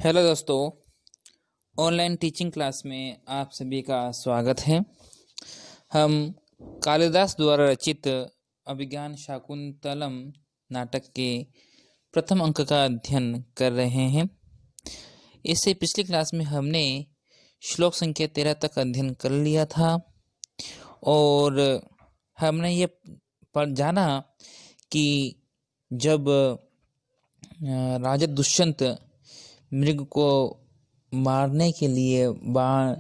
Hello दोस्तों, online teaching class में आप सभी का स्वागत है। हम कालिदास द्वारा रचित अभिज्ञान शाकुंतलम नाटक के प्रथम अंक का अध्ययन कर रहे हैं। इससे पिछली क्लास में हमने श्लोक संख्या 13 तक अध्ययन कर लिया था और हमने ये जाना कि जब राजा दुष्यंत मृग को मारने के लिए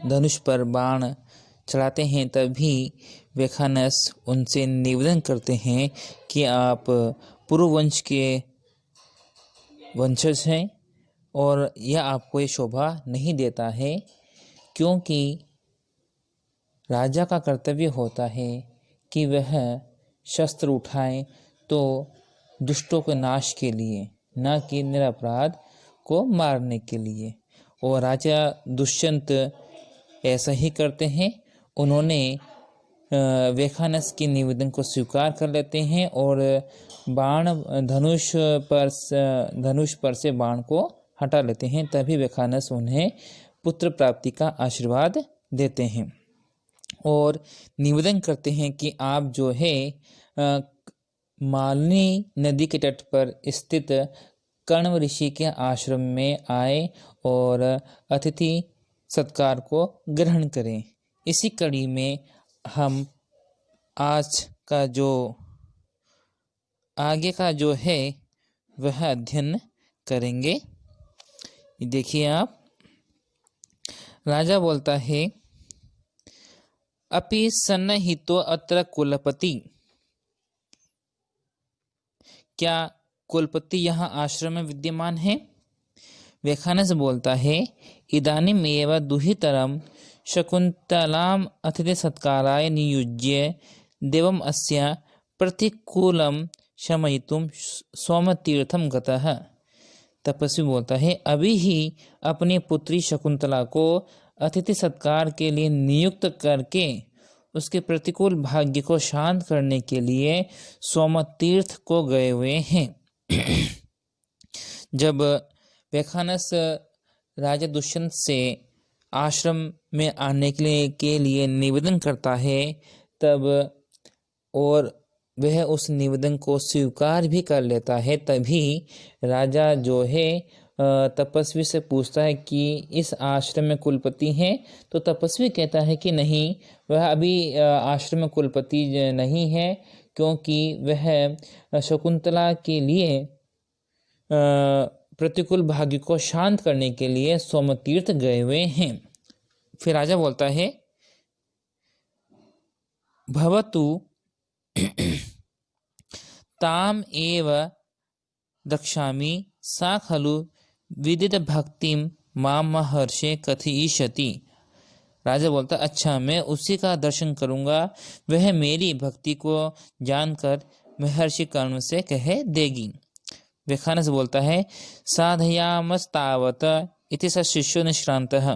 धनुष पर बाण चलाते हैं, तभी वेखानस उनसे निवेदन करते हैं कि आप पुरुवंश के वंशज हैं और यह आपको ये शोभा नहीं देता है, क्योंकि राजा का कर्तव्य होता है कि वह शस्त्र उठाए तो दुष्टों के नाश के लिए, न कि निरपराध को मारने के लिए। और राजा दुष्यंत ऐसा ही करते हैं। उन्होंने वेखानस के निवेदन को स्वीकार कर लेते हैं और धनुष पर से बाण को हटा लेते हैं। तभी वेखानस उन्हें पुत्र प्राप्ति का आशीर्वाद देते हैं और निवेदन करते हैं कि आप जो है मालिनी नदी के तट पर स्थित कण्व ऋषि के आश्रम में आए और अतिथि सत्कार को ग्रहण करें। इसी कड़ी में हम आज का जो आगे का जो है वह अध्ययन करेंगे। देखिए आप, राजा बोलता है, अपि सन्नहितो अत्र कुलपति, क्या कुलपति यहाँ आश्रम में विद्यमान है? वेखानस बोलता है, इदानीम एव दुहितरम शकुंतलाम अतिथि सत्काराय नियुज्य देवम अस्य प्रतिकूलम शमयितुम सोमतीर्थम गतः। तपस्वी बोलता है, अभी ही अपनी पुत्री शकुंतला को अतिथि सत्कार के लिए नियुक्त करके उसके प्रतिकूल भाग्य को शांत करने के लिए सोमतीर्थ को गए हुए हैं। जब वेखानस राजा दुष्यंत से आश्रम में आने के लिए निवेदन करता है, तब और वह उस निवेदन को स्वीकार भी कर लेता है, तभी राजा जो है तपस्वी से पूछता है कि इस आश्रम में कुलपति हैं? तो तपस्वी कहता है कि नहीं, वह अभी आश्रम में कुलपति नहीं है, क्योंकि वह शकुंतला के लिए प्रतिकूल भाग्य को शांत करने के लिए सोमतीर्थ गए हुए हैं। फिर राजा बोलता है, भवतु ताम एव दक्षामि सा खलु विदित भक्तिम माम महर्षे कथयिष्यति। राजा बोलता, अच्छा, मैं उसी का दर्शन करूंगा, वह मेरी भक्ति को जानकर महर्षि कर्ण से कह देगी। वेखानस बोलता है, साधयामस्तावत इति स शिष्यो निश्रांतः।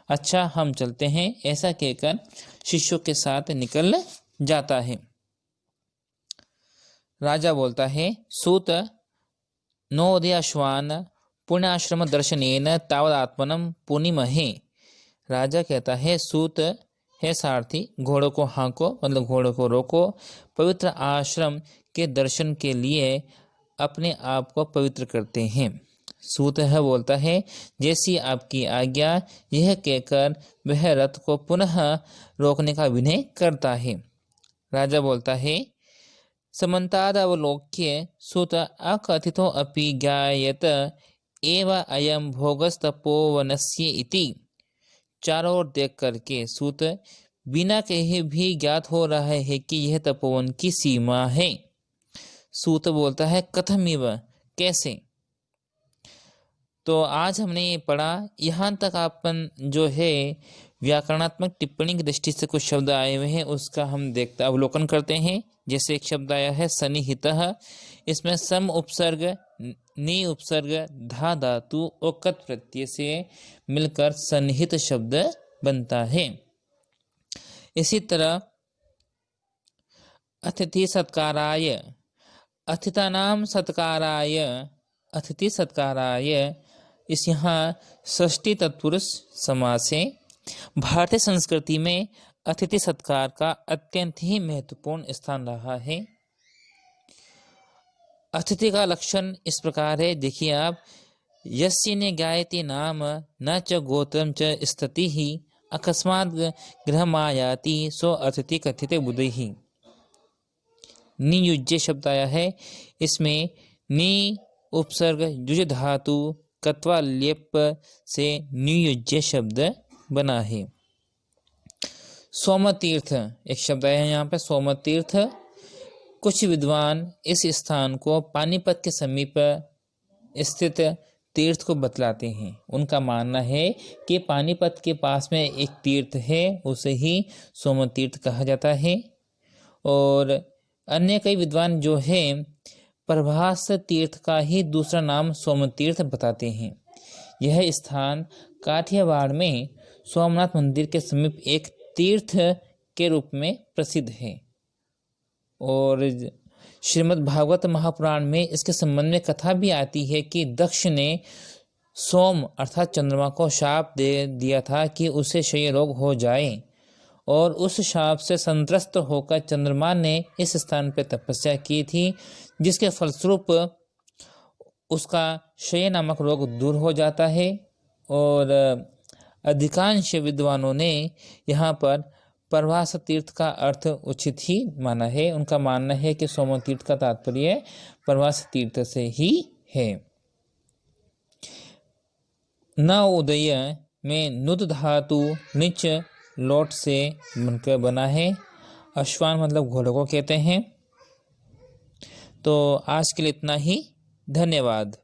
अच्छा, हम चलते हैं, ऐसा कहकर शिष्यों के साथ निकल जाता है। राजा बोलता है, सूत नोदयाश्वान पुण्याश्रम दर्शनेन तावदात्मनम पुनिमहे। राजा कहता है, सूत है सारथी, घोड़ों को हाँको, मतलब घोड़ों को रोको, पवित्र आश्रम के दर्शन के लिए अपने आप को पवित्र करते हैं। सूत है बोलता है, जैसी आपकी आज्ञा। यह कहकर वह रथ को पुनः रोकने का विनय करता है। राजा बोलता है, समन्तादवलोक्य सूत अकथितो अपि ज्ञायत एव अयम भोगस्तपोवनस्य इति। चारों ओर देख करके सूत बिना कहे भी ज्ञात हो रहा है कि यह तपोवन की सीमा है। सूत बोलता है, कथमिव, कैसे? तो आज हमने ये पढ़ा, यहाँ तक अपन जो है व्याकरणात्मक टिप्पणी की दृष्टि से कुछ शब्द आए हुए हैं, उसका हम अवलोकन करते हैं। जैसे एक शब्द आया है सन्निहितः, इसमें सम उपसर्ग, नि उपसर्ग, धा धातु और कत प्रत्यय से मिलकर सन्निहित शब्द बनता है। इसी तरह अतिथि सत्काराय, अतिथानाम सत्काराय, अतिथि सत्काराय, इस यहाँ षष्ठी तत्पुरुष समास है। भारतीय संस्कृति में अतिथि सत्कार का अत्यंत ही महत्वपूर्ण स्थान रहा है। अतिथि का लक्षण इस प्रकार है, देखिए आप, यस्य ने गायति नाम न च गोत्रम च स्थिति ही अकस्मात गृहमायाति सो अतिथि कथित बुद्धि। नियुज्य शब्द आया है, इसमें नि उपसर्ग युज धातु कत्वा लेप से नियुज्य शब्द बना है। सोमतीर्थ एक शब्द आया है यहाँ पे, सोमतीर्थ। कुछ विद्वान इस स्थान को पानीपत के समीप स्थित तीर्थ को बतलाते हैं। उनका मानना है कि पानीपत के पास में एक तीर्थ है, उसे ही सोमतीर्थ कहा जाता है। और अन्य कई विद्वान जो है प्रभास तीर्थ का ही दूसरा नाम सोमतीर्थ बताते हैं। यह स्थान काठियावाड़ में सोमनाथ मंदिर के समीप एक तीर्थ के रूप में प्रसिद्ध है। और श्रीमद् भागवत महापुराण में इसके संबंध में कथा भी आती है कि दक्ष ने सोम अर्थात चंद्रमा को शाप दे दिया था कि उसे क्षय रोग हो जाए, और उस शाप से संत्रस्त होकर चंद्रमा ने इस स्थान पर तपस्या की थी, जिसके फलस्वरूप उसका क्षय नामक रोग दूर हो जाता है। और अधिकांश विद्वानों ने यहाँ पर प्रभास तीर्थ का अर्थ उचित ही माना है। उनका मानना है कि सोमतीर्थ का तात्पर्य प्रभास तीर्थ से ही है। न उदय में नुद धातु निच लोट से बनकर बना है। अश्वान मतलब घोड़ों को कहते हैं। तो आज के लिए इतना ही, धन्यवाद।